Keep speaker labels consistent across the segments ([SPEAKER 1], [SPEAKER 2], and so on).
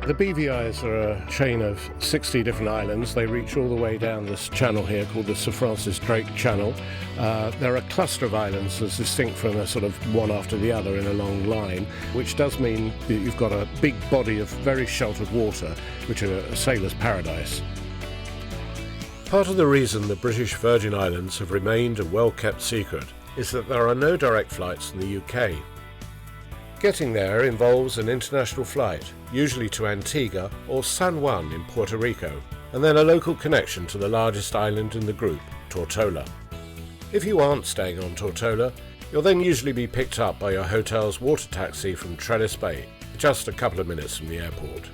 [SPEAKER 1] The BVIs are a chain of 60 different islands. They reach all the way down this channel here called the Sir Francis Drake Channel. They're a cluster of islands as distinct from a sort of one after the other in a long line, which does mean that you've got a big body of very sheltered water, which are a sailor's paradise. Part of the reason the British Virgin Islands have remained a well-kept secret is that there are no direct flights from the UK. Getting there involves an international flight, usually to Antigua or San Juan in Puerto Rico, and then a local connection to the largest island in the group, Tortola. If you aren't staying on Tortola, you'll then usually be picked up by your hotel's water taxi from Trellis Bay, just a couple of minutes from the airport.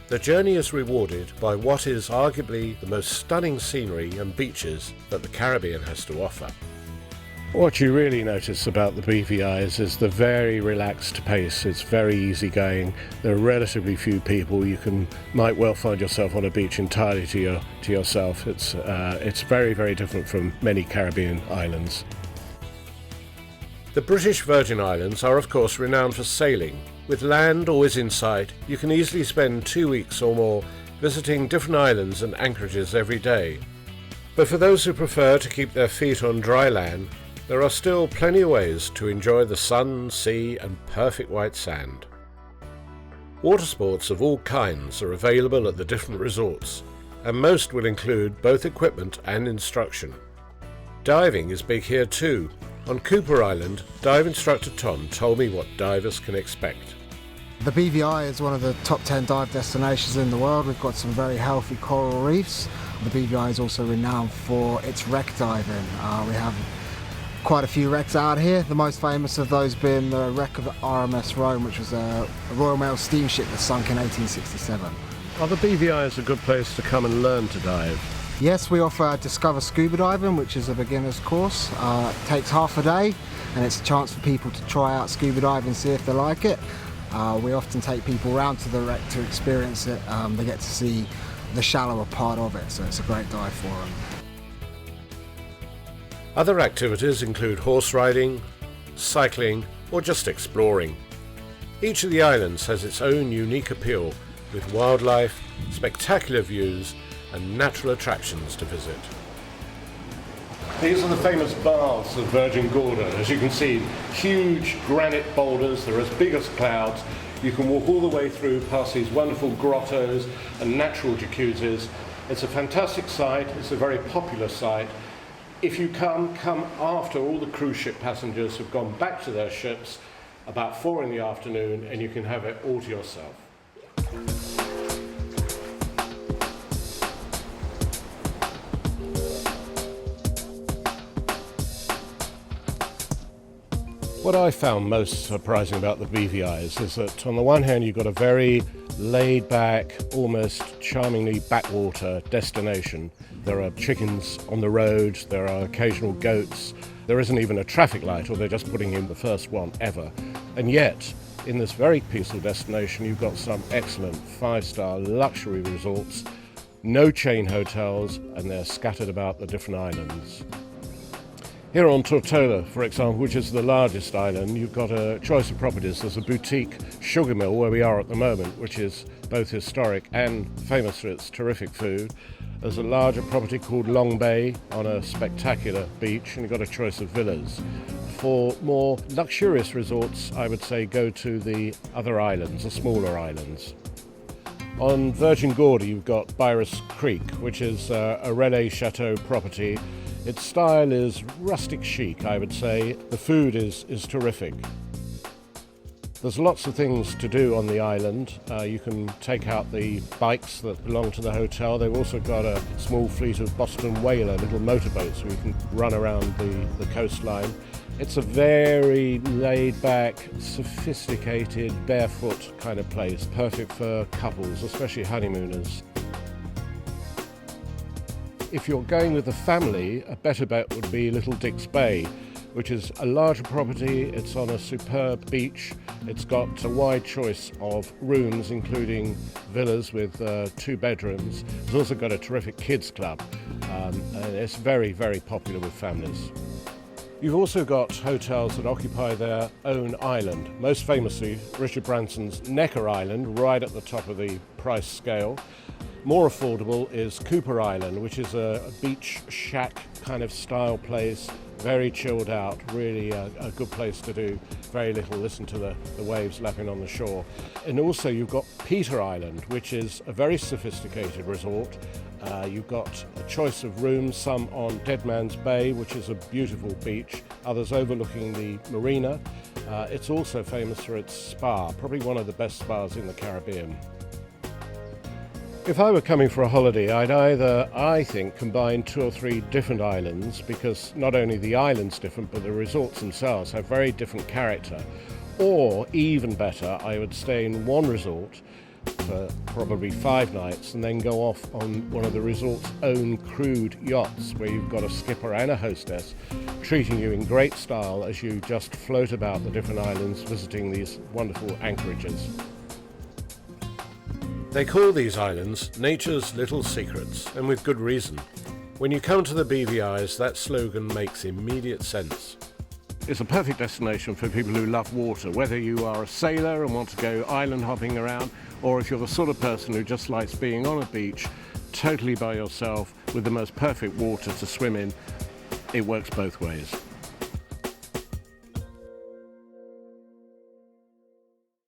[SPEAKER 1] The journey is rewarded by what is arguably the most stunning scenery and beaches that the Caribbean has to offer. What you really notice about the BVIs is the very relaxed pace. It's very easygoing. There are relatively few people. You might well find yourself on a beach entirely to yourself. It's very, very different from many Caribbean islands. The British Virgin Islands are of course renowned for sailing. With land always in sight, you can easily spend 2 weeks or more visiting different islands and anchorages every day. But for those who prefer to keep their feet on dry land, there are still plenty of ways to enjoy the sun, sea and perfect white sand. Water sports of all kinds are available at the different resorts, and most will include both equipment and instruction. Diving is big here too. On Cooper Island, dive instructor Tom told me what divers can expect.
[SPEAKER 2] The BVI is one of the top 10 dive destinations in the world. We've got some very healthy coral reefs. The BVI is also renowned for its wreck diving. We have quite a few wrecks out here, the most famous of those being the wreck of the RMS Rome, which was a Royal Mail steamship that sunk in 1867.
[SPEAKER 1] Are the BVIs a good place to come and learn to dive?
[SPEAKER 2] Yes, we offer Discover Scuba Diving, which is a beginner's course. It takes half a day and it's a chance for people to try out scuba diving and see if they like it. We often take people around to the wreck to experience it. They get to see the shallower part of it, so it's a great dive for them.
[SPEAKER 1] Other activities include horse riding, cycling, or just exploring. Each of the islands has its own unique appeal, with wildlife, spectacular views, and natural attractions to visit. These are the famous baths of Virgin Gorda. As you can see, huge granite boulders, they're as big as clouds. You can walk all the way through past these wonderful grottos and natural jacuzzis. It's a fantastic site, it's a very popular site. If you come after all the cruise ship passengers have gone back to their ships, about 4 in the afternoon, and you can have it all to yourself. What I found most surprising about the BVIs is that on the one hand you've got a very laid-back, almost charmingly backwater destination. There are chickens on the road, there are occasional goats, there isn't even a traffic light, or they're just putting in the first one ever. And yet, in this very peaceful destination, you've got some excellent 5-star luxury resorts, no chain hotels, and they're scattered about the different islands. Here on Tortola, for example, which is the largest island, you've got a choice of properties. There's a boutique sugar mill where we are at the moment, which is both historic and famous for its terrific food. There's a larger property called Long Bay on a spectacular beach, and you've got a choice of villas. For more luxurious resorts, I would say go to the other islands, the smaller islands. On Virgin Gorda, you've got Byrus Creek, which is a Relais Chateau property. Its style is rustic chic, I would say. The food is terrific. There's lots of things to do on the island. You can take out the bikes that belong to the hotel. They've also got a small fleet of Boston Whaler, little motorboats, where you can run around the coastline. It's a very laid-back, sophisticated, barefoot kind of place, perfect for couples, especially honeymooners. If you're going with the family, a better bet would be Little Dick's Bay, which is a larger property. It's on a superb beach. It's got a wide choice of rooms, including villas with 2 bedrooms. It's also got a terrific kids club, and it's very, very popular with families. You've also got hotels that occupy their own island. Most famously, Richard Branson's Necker Island, right at the top of the price scale. More affordable is Cooper Island, which is a beach shack kind of style place, very chilled out, really a good place to do very little, listen to the waves lapping on the shore. And also you've got Peter Island, which is a very sophisticated resort. You've got a choice of rooms, some on Dead Man's Bay, which is a beautiful beach, others overlooking the marina. It's also famous for its spa, probably one of the best spas in the Caribbean. If I were coming for a holiday, I'd either, I think, combine 2 or 3 different islands, because not only the island's different, but the resorts themselves have very different character. Or, even better, I would stay in one resort for probably 5 nights and then go off on one of the resort's own crewed yachts, where you've got a skipper and a hostess treating you in great style as you just float about the different islands visiting these wonderful anchorages. They call these islands nature's little secrets, and with good reason. When you come to the BVIs, that slogan makes immediate sense. It's a perfect destination for people who love water, whether you are a sailor and want to go island hopping around, or if you're the sort of person who just likes being on a beach, totally by yourself, with the most perfect water to swim in. It works both ways.